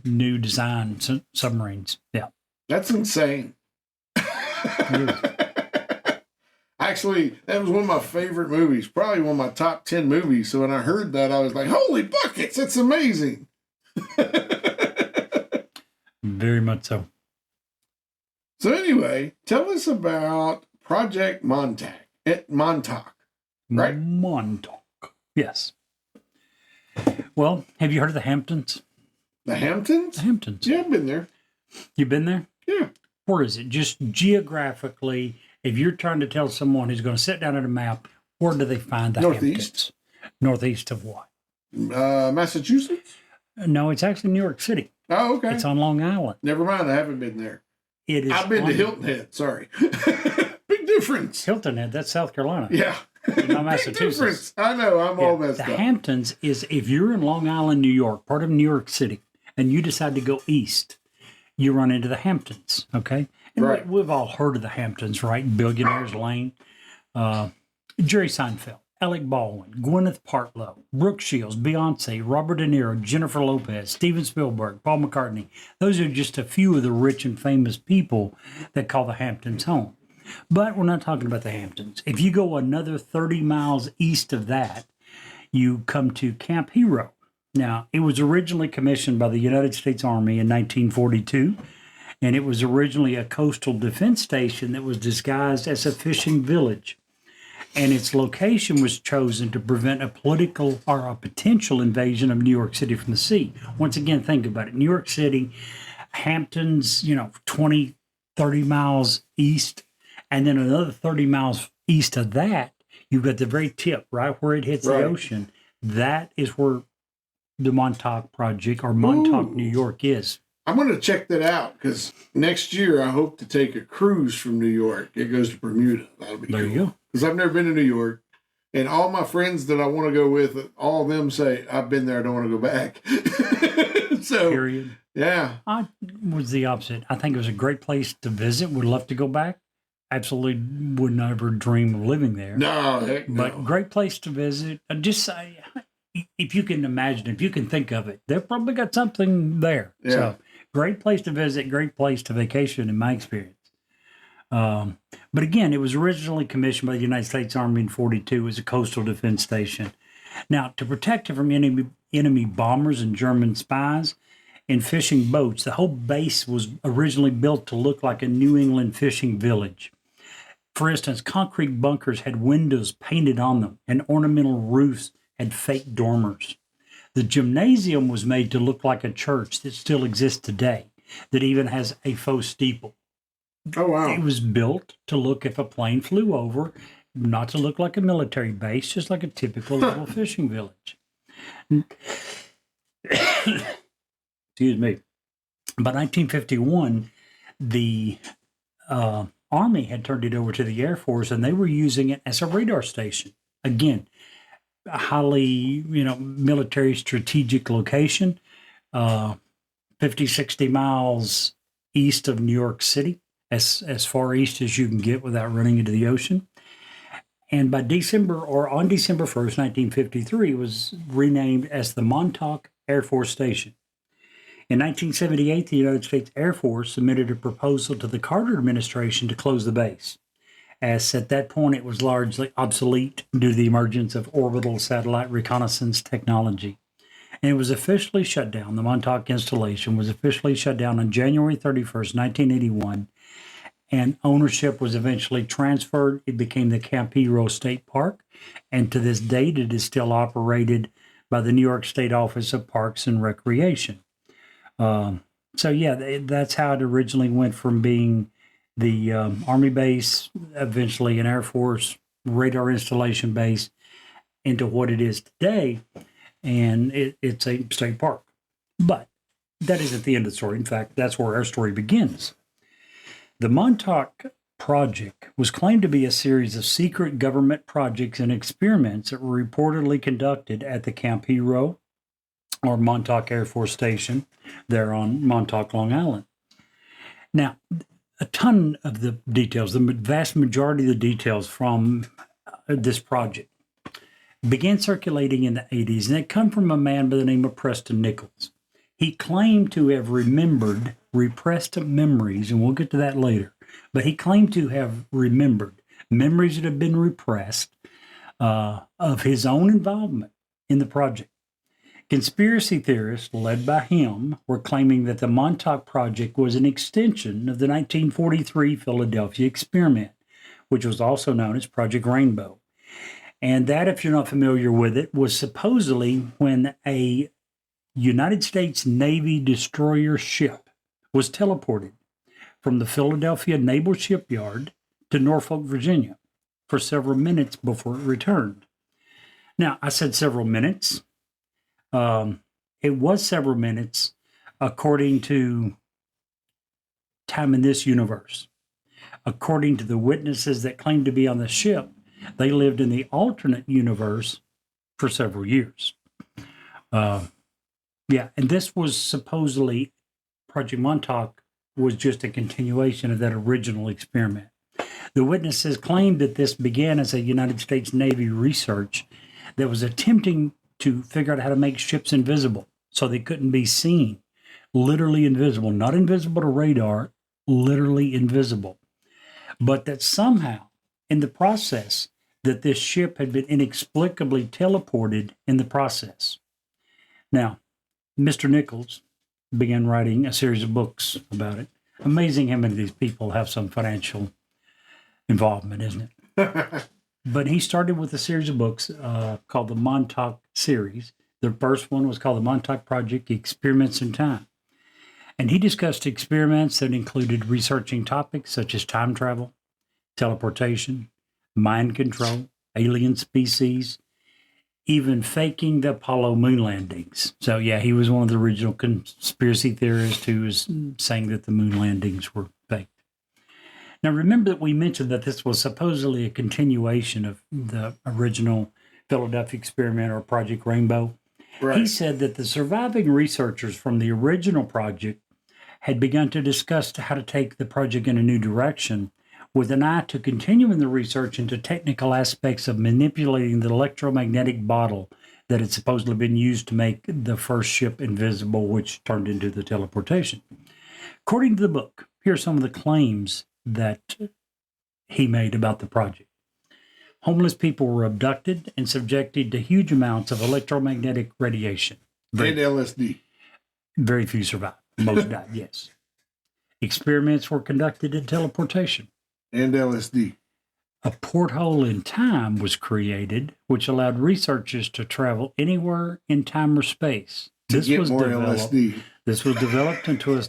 new design submarines. Yeah. That's insane. Actually, that was one of my favorite movies, probably one of my top 10 movies. So when I heard that, I was like, holy buckets, that's amazing. Very much so. So anyway, tell us about Project Montauk, right? Montauk, yes. Well, have you heard of the Hamptons? The Hamptons? The Hamptons. Yeah, I've been there. You've been there? Yeah. Where is it? Just geographically, if you're trying to tell someone who's going to sit down at a map, where do they find the Northeast. Hamptons? Northeast of what? Massachusetts? No, it's actually New York City. Oh, okay. It's on Long Island. Never mind, I haven't been there. It is. I've been to Hilton Head, sorry. Big difference. Hilton Head, that's South Carolina. Yeah. Not Massachusetts. I know, I'm all messed The up. Hamptons is if you're in Long Island, New York, part of New York City, and you decide to go east, you run into the Hamptons, okay? And Right. we've all heard of the Hamptons, right? Billionaires Lane, Jerry Seinfeld, Alec Baldwin, Gwyneth Paltrow, Brooke Shields, Beyonce, Robert De Niro, Jennifer Lopez, Steven Spielberg, Paul McCartney. Those are just a few of the rich and famous people that call the Hamptons home. But we're not talking about the Hamptons. If you go another 30 miles east of that, you come to Camp Hero. Now, it was originally commissioned by the United States Army in 1942, and it was originally a coastal defense station that was disguised as a fishing village. And its location was chosen to prevent a political or a potential invasion of New York City from the sea. Once again, think about it. New York City, Hamptons, 20, 30 miles east, and then another 30 miles east of that, you've got the very tip, right where it hits Right. the ocean. That is where the Montauk Project or Montauk, Ooh. New York is. I'm going to check that out because next year I hope to take a cruise from New York. It goes to Bermuda. That'll be There cool. you go. Because I've never been to New York. And all my friends that I want to go with, all of them say, I've been there, I don't want to go back. So, Period. yeah. I was the opposite. I think it was a great place to visit. Would love to go back. Absolutely would never dream of living there. No, heck no. But great place to visit. Just say, if you can imagine, if you can think of it, they've probably got something there. Yeah. So great place to visit, great place to vacation in my experience. But again, it was originally commissioned by the United States Army in 42 as a coastal defense station. Now, to protect it from enemy bombers and German spies and fishing boats, the whole base was originally built to look like a New England fishing village. For instance, concrete bunkers had windows painted on them, and ornamental roofs had fake dormers. The gymnasium was made to look like a church that still exists today, that even has a faux steeple. Oh, wow. It was built to look if a plane flew over, not to look like a military base, just like a typical little fishing village. Excuse me. By 1951, the Army had turned it over to the Air Force, and they were using it as a radar station. Again, a highly, military strategic location, 50, 60 miles east of New York City, as far east as you can get without running into the ocean. And on December 1st, 1953, it was renamed as the Montauk Air Force Station. In 1978, the United States Air Force submitted a proposal to the Carter administration to close the base, as at that point it was largely obsolete due to the emergence of orbital satellite reconnaissance technology. And it was officially shut down. The Montauk installation was officially shut down on January 31st, 1981, and ownership was eventually transferred. It became the Camp Hero State Park, and to this date it is still operated by the New York State Office of Parks and Recreation. That's how it originally went from being the Army base, eventually an Air Force radar installation base, into what it is today, and it's a state park. But that isn't the end of the story. In fact, that's where our story begins. The Montauk Project was claimed to be a series of secret government projects and experiments that were reportedly conducted at the Camp Hero, or Montauk Air Force Station, there on Montauk, Long Island. Now, a ton of the details, the vast majority of the details from this project began circulating in the 80s, and it come from a man by the name of Preston Nichols. He claimed to have remembered repressed memories, and we'll get to that later, but he claimed to have remembered memories that had been repressed of his own involvement in the project. Conspiracy theorists, led by him, were claiming that the Montauk Project was an extension of the 1943 Philadelphia experiment, which was also known as Project Rainbow. And that, if you're not familiar with it, was supposedly when a United States Navy destroyer ship was teleported from the Philadelphia Naval Shipyard to Norfolk, Virginia, for several minutes before it returned. Now, I said several minutes. It was several minutes according to time in this universe. According to the witnesses that claimed to be on the ship, they lived in the alternate universe for several years. And this was supposedly, Project Montauk was just a continuation of that original experiment. The witnesses claimed that this began as a United States Navy research that was attempting to figure out how to make ships invisible so they couldn't be seen. Literally invisible, not invisible to radar, literally invisible. But that somehow, in the process, that this ship had been inexplicably teleported in the process. Now, Mr. Nichols began writing a series of books about it. Amazing how many of these people have some financial involvement, isn't it? But he started with a series of books called the Montauk series. The first one was called the Montauk Project, Experiments in Time. And he discussed experiments that included researching topics such as time travel, teleportation, mind control, alien species, even faking the Apollo moon landings. So, yeah, he was one of the original conspiracy theorists who was saying that the moon landings were faked. Now, remember that we mentioned that this was supposedly a continuation of the original Philadelphia experiment or Project Rainbow. Right. He said that the surviving researchers from the original project had begun to discuss how to take the project in a new direction with an eye to continuing the research into technical aspects of manipulating the electromagnetic bottle that had supposedly been used to make the first ship invisible, which turned into the teleportation. According to the book, here are some of the claims that he made about the project. Homeless people were abducted and subjected to huge amounts of electromagnetic radiation. And LSD. Very few survived. Most died, yes. Experiments were conducted in teleportation. And LSD. A porthole in time was created, which allowed researchers to travel anywhere in time or space. This was developed into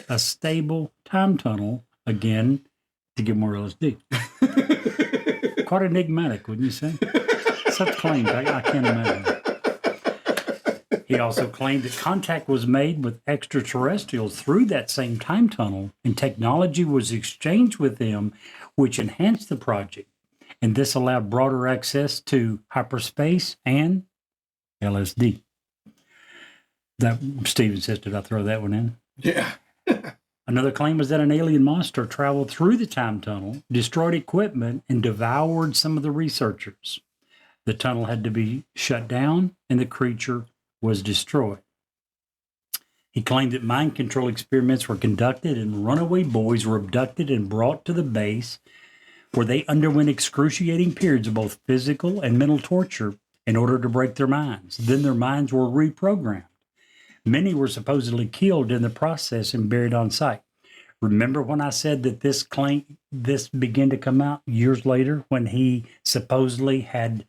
a stable time tunnel, again, to get more LSD. Quite enigmatic, wouldn't you say? Such claims, I can't imagine. He also claimed that contact was made with extraterrestrials through that same time tunnel, and technology was exchanged with them, which enhanced the project. And this allowed broader access to hyperspace and LSD. That Steve insisted I throw that one in. Yeah. Another claim was that an alien monster traveled through the time tunnel, destroyed equipment, and devoured some of the researchers. The tunnel had to be shut down, and the creature was destroyed. He claimed that mind control experiments were conducted, and runaway boys were abducted and brought to the base, where they underwent excruciating periods of both physical and mental torture in order to break their minds. Then their minds were reprogrammed. Many were supposedly killed in the process and buried on site. Remember when I said that this began to come out years later when he supposedly had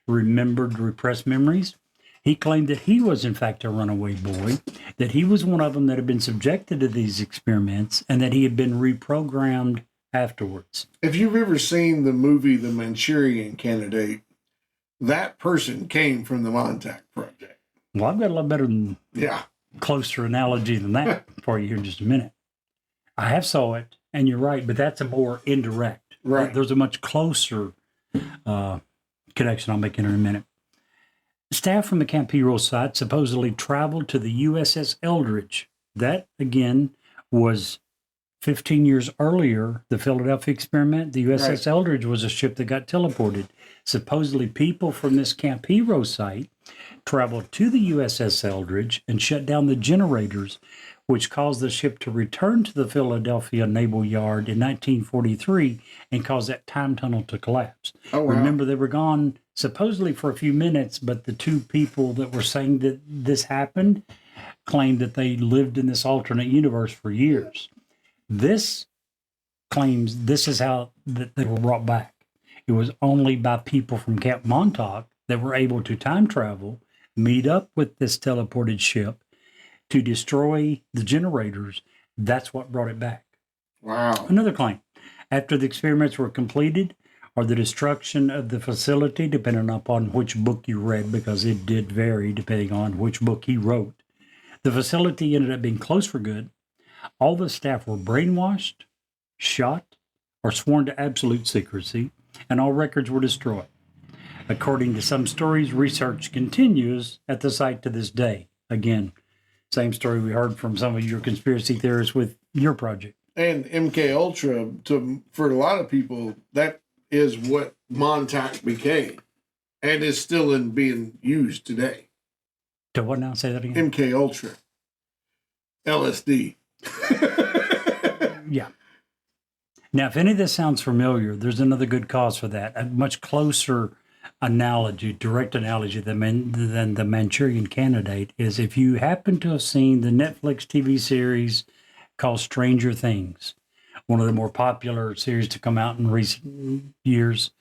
remembered repressed memories? He claimed that he was in fact a runaway boy, that he was one of them that had been subjected to these experiments, and that he had been reprogrammed afterwards. If you've ever seen the movie The Manchurian Candidate, that person came from the Montauk Project. Well, I've got a lot better than closer analogy than that for you here in just a minute. I have saw it, and you're right, but that's a more indirect. Right. There's a much closer connection I'll make in a minute. Staff from the Camp Hero site supposedly traveled to the USS Eldridge. That, again, was 15 years earlier, the Philadelphia experiment. The USS Eldridge was a ship that got teleported. Supposedly, people from this Camp Hero site traveled to the USS Eldridge and shut down the generators, which caused the ship to return to the Philadelphia Naval Yard in 1943 and caused that time tunnel to collapse. Oh, wow. Remember, they were gone supposedly for a few minutes, but the two people that were saying that this happened claimed that they lived in this alternate universe for years. This claims this is how that they were brought back. It was only by people from Camp Montauk that were able to time travel, meet up with this teleported ship to destroy the generators. That's what brought it back. Wow. Another claim. After the experiments were completed, or the destruction of the facility, depending upon which book you read, because it did vary depending on which book he wrote, the facility ended up being closed for good. All the staff were brainwashed, shot, or sworn to absolute secrecy, and all records were destroyed. According to some stories, research continues at the site to this day. Again, same story we heard from some of your conspiracy theorists with your project. And MK Ultra, for a lot of people, that is what Montauk became, and is still being used today. To what now? Say that again. MK Ultra, LSD. Yeah. Now, if any of this sounds familiar, there's another good cause for that. A much closer analogy, direct analogy than the Manchurian Candidate is if you happen to have seen the Netflix TV series called Stranger Things, one of the more popular series to come out in recent years.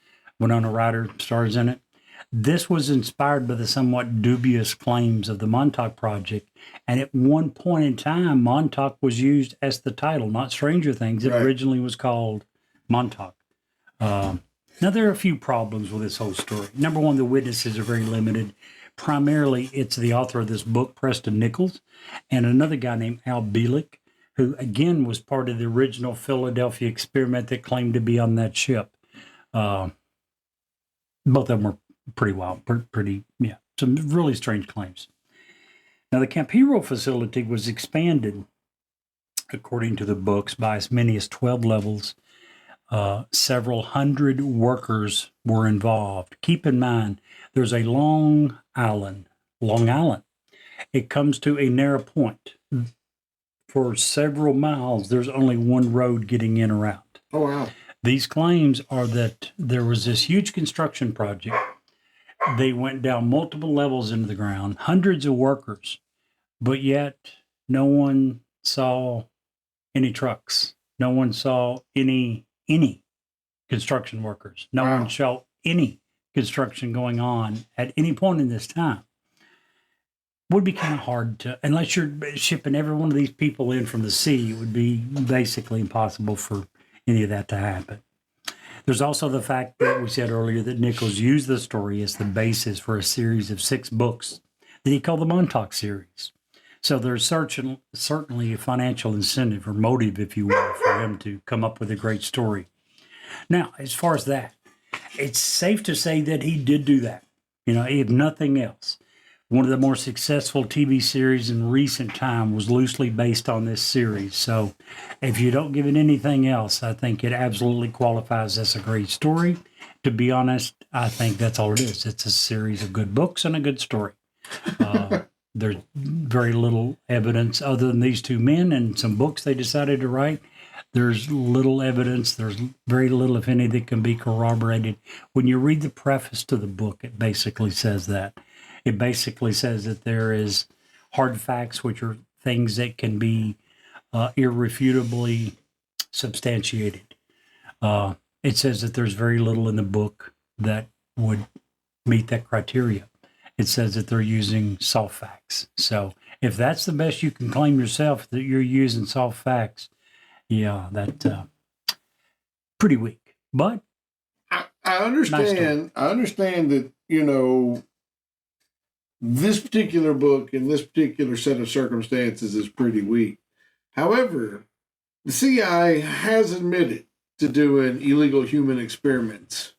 Winona Ryder stars in it. This was inspired by the somewhat dubious claims of the Montauk Project, and at one point in time, Montauk was used as the title, not Stranger Things. It originally was called Montauk. Now, there are a few problems with this whole story. Number one, the witnesses are very limited. Primarily, it's the author of this book, Preston Nichols, and another guy named Al Bielek, who, again, was part of the original Philadelphia experiment that claimed to be on that ship. Both of them were pretty wild, some really strange claims. Now, the Camp Hero facility was expanded, according to the books, by as many as 12 levels. Several hundred workers were involved. Keep in mind, there's a Long Island. It comes to a narrow point. For several miles, there's only one road getting in or out. Oh, wow. These claims are that there was this huge construction project. They went down multiple levels into the ground, hundreds of workers, but yet no one saw any trucks. No one saw any construction workers. No one saw any construction going on at any point in this time. Would be kind of hard to, unless you're shipping every one of these people in from the sea, it would be basically impossible for any of that to happen. There's also the fact that we said earlier that Nichols used the story as the basis for a series of 6 books that he called the Montauk series. So there's certainly a financial incentive or motive, if you will, for him to come up with a great story. Now, as far as that, it's safe to say that he did do that. If nothing else, one of the more successful TV series in recent time was loosely based on this series. So if you don't give it anything else, I think it absolutely qualifies as a great story. To be honest, I think that's all it is. It's a series of good books and a good story. There's very little evidence other than these two men and some books they decided to write. There's little evidence. There's very little, if any, that can be corroborated. When you read the preface to the book, it basically says that. It basically says that there is hard facts, which are things that can be irrefutably substantiated. It says that there's very little in the book that would meet that criteria. It says that they're using soft facts. So if that's the best you can claim yourself, that you're using soft facts, yeah, that's pretty weak. But I understand. I understand that, this particular book and this particular set of circumstances is pretty weak. However, the CIA has admitted to doing illegal human experiments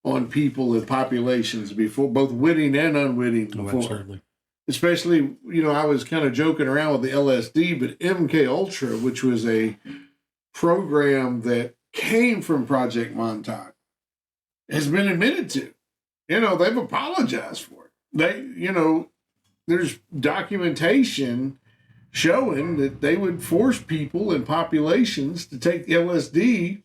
on people and populations before, both witting and unwitting before. absolutely. Especially, I was kind of joking around with the LSD, but MK Ultra, which was a program that came from Project Montauk, has been admitted to. They've apologized for it. There's documentation showing that they would force people and populations to take LSD.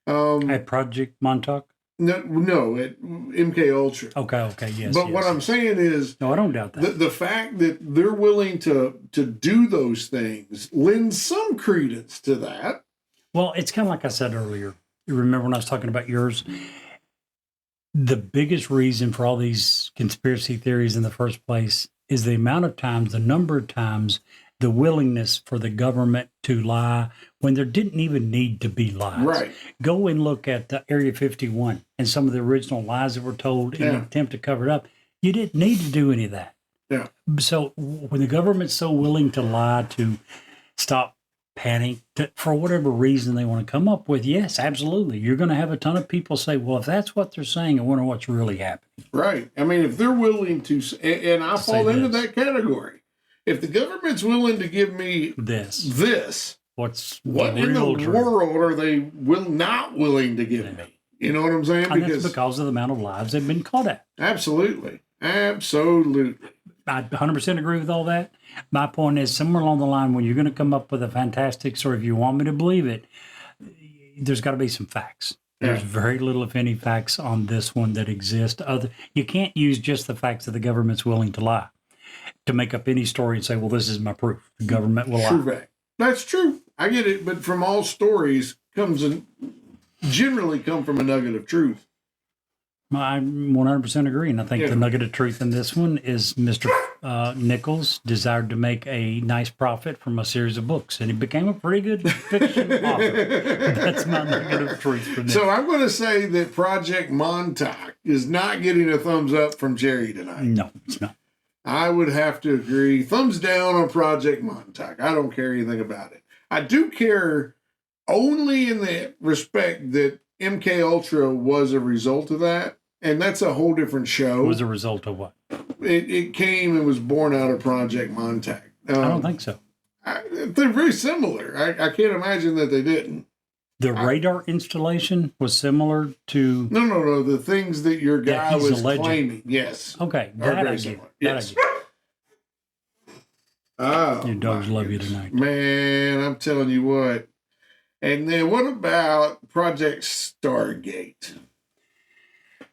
At Project Montauk? No, at MK Ultra. Okay, yes. But what I'm saying is, no, I don't doubt that. The fact that they're willing to do those things lends some credence to that. Well, it's kind of like I said earlier. You remember when I was talking about yours? The biggest reason for all these conspiracy theories in the first place is the amount of times, the number of times, the willingness for the government to lie when there didn't even need to be lies. Right. Go and look at Area 51 and some of the original lies that were told in an attempt to cover it up. You didn't need to do any of that. Yeah. So when the government's so willing to lie to stop panic, for whatever reason they want to come up with, yes, absolutely. You're going to have a ton of people say, well, if that's what they're saying, I wonder what's really happening. Right. I mean, if they're willing to, and I fall into that category. If the government's willing to give me this, what in the world are they not willing to give me? You know what I'm saying? And that's because of the amount of lives they've been caught at. Absolutely. I 100% agree with all that. My point is, somewhere along the line, when you're going to come up with a fantastic story, if you want me to believe it, there's got to be some facts. There's very little, if any, facts on this one that exist. You can't use just the facts that the government's willing to lie to make up any story and say, well, this is my proof. The government will lie. That's true. I get it. But from all stories generally come from a nugget of truth. I 100% agree. And I think the nugget of truth in this one is Mr. Nichols desired to make a nice profit from a series of books, and he became a pretty good fiction author. That's my nugget of truth for this. So I'm going to say that Project Montauk is not getting a thumbs up from Jerry tonight. No, it's not. I would have to agree. Thumbs down on Project Montauk. I don't care anything about it. I do care only in the respect that MK Ultra was a result of that. And that's a whole different show. It was a result of what? It came and was born out of Project Montauk. I don't think so. They're very similar. I can't imagine that they didn't. The radar installation was similar to... No. The things that your guy was claiming. Yes. Okay. That I get. Yes. Oh, your dogs love you tonight. Man, I'm telling you what. And then what about Project StarGate?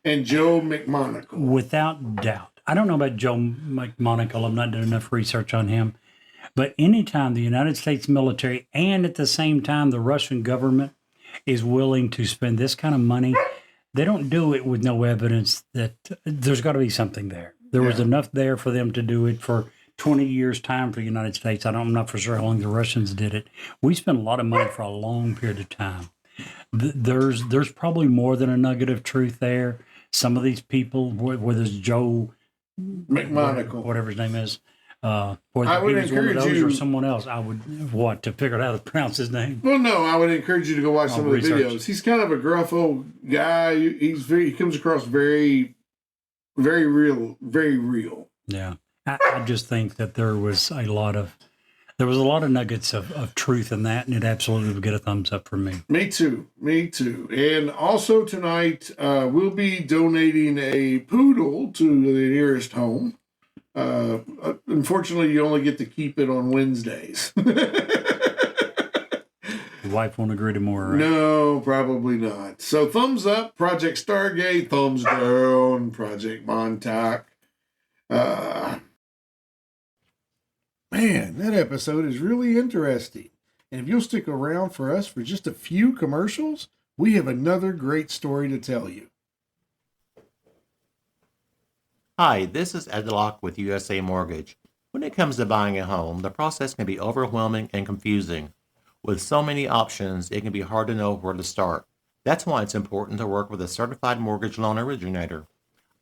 And Joe McMonagle. Without doubt. I don't know about Joe McMonagle. I've not done enough research on him. But anytime the United States military and at the same time the Russian government is willing to spend this kind of money, they don't do it with no evidence that there's got to be something there. There was enough there for them to do it for 20 years' time for the United States. I'm not for sure how long the Russians did it. We spent a lot of money for a long period of time. There's probably more than a nugget of truth there. Some of these people, whether it's Joe McMonagle. whatever his name is. Whether I would he was one of encourage those you- or someone else, I would to figure out how to pronounce his name. Well, no, I would encourage you to go watch some of the research. videos. He's kind of a gruff old guy. He comes across very, very real, very real. Yeah, I just think that there was a lot of nuggets of truth in that, and it absolutely would get a thumbs up from me. Me too. And also tonight, we'll be donating a poodle to the nearest home. Unfortunately, you only get to keep it on Wednesdays. The wife won't agree to more, right? No, probably not. So thumbs up, Project Stargate. Thumbs down, Project Montauk. Man, that episode is really interesting. And if you'll stick around for us for just a few commercials, we have another great story to tell you. Hi, this is Ed Locke with USA Mortgage. When it comes to buying a home, the process can be overwhelming and confusing. With so many options, it can be hard to know where to start. That's why it's important to work with a certified mortgage loan originator.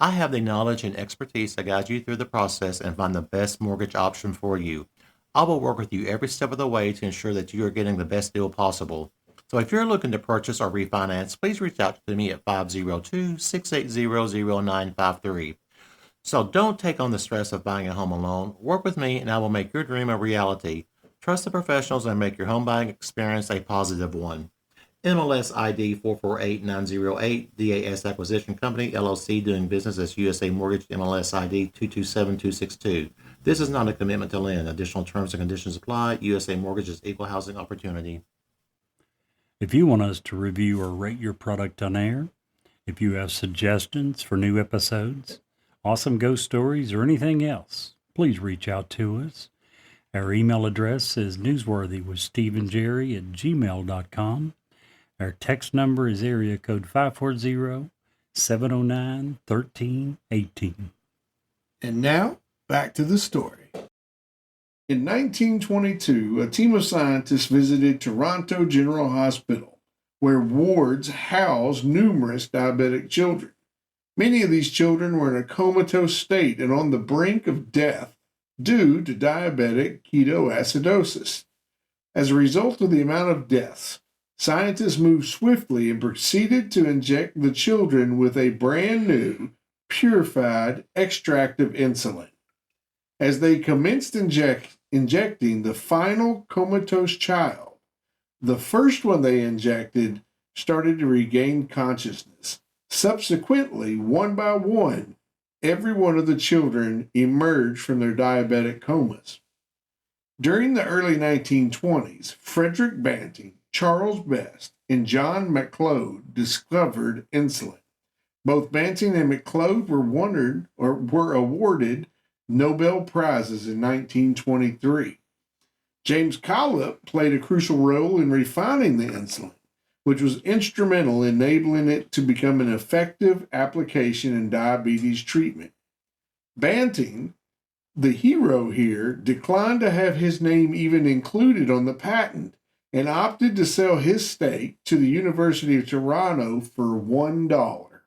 I have the knowledge and expertise to guide you through the process and find the best mortgage option for you. I will work with you every step of the way to ensure that you are getting the best deal possible. So if you're looking to purchase or refinance, please reach out to me at 502-680-0953. So don't take on the stress of buying a home alone. Work with me and I will make your dream a reality. Trust the professionals and make your home buying experience a positive one. MLS ID 448908, DAS Acquisition Company, LLC, doing business as USA Mortgage, MLS ID 227262. This is not a commitment to lend. Additional terms and conditions apply. USA Mortgage is equal housing opportunity. If you want us to review or rate your product on air, if you have suggestions for new episodes, awesome ghost stories, or anything else, please reach out to us. Our email address is newsworthyWithSteveandJerry@gmail.com. Our text number is area code 540-709-1318. And now, back to the story. In 1922, a team of scientists visited Toronto General Hospital, where wards housed numerous diabetic children. Many of these children were in a comatose state and on the brink of death due to diabetic ketoacidosis. As a result of the amount of deaths, scientists moved swiftly and proceeded to inject the children with a brand new, purified extract of insulin. As they commenced injecting the final comatose child, the first one they injected started to regain consciousness. Subsequently, one by one, every one of the children emerged from their diabetic comas. During the early 1920s, Frederick Banting, Charles Best, and John McLeod discovered insulin. Both Banting and McLeod were awarded Nobel Prizes in 1923. James Collip played a crucial role in refining the insulin, which was instrumental in enabling it to become an effective application in diabetes treatment. Banting, the hero here, declined to have his name even included on the patent and opted to sell his stake to the University of Toronto for $1.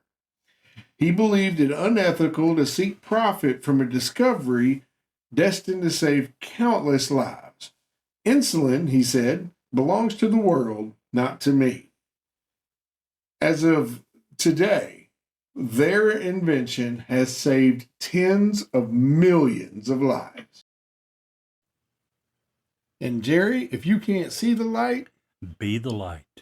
He believed it unethical to seek profit from a discovery destined to save countless lives. Insulin, he said, belongs to the world, not to me. As of today, their invention has saved tens of millions of lives. And Jerry, if you can't see the light, Be the light.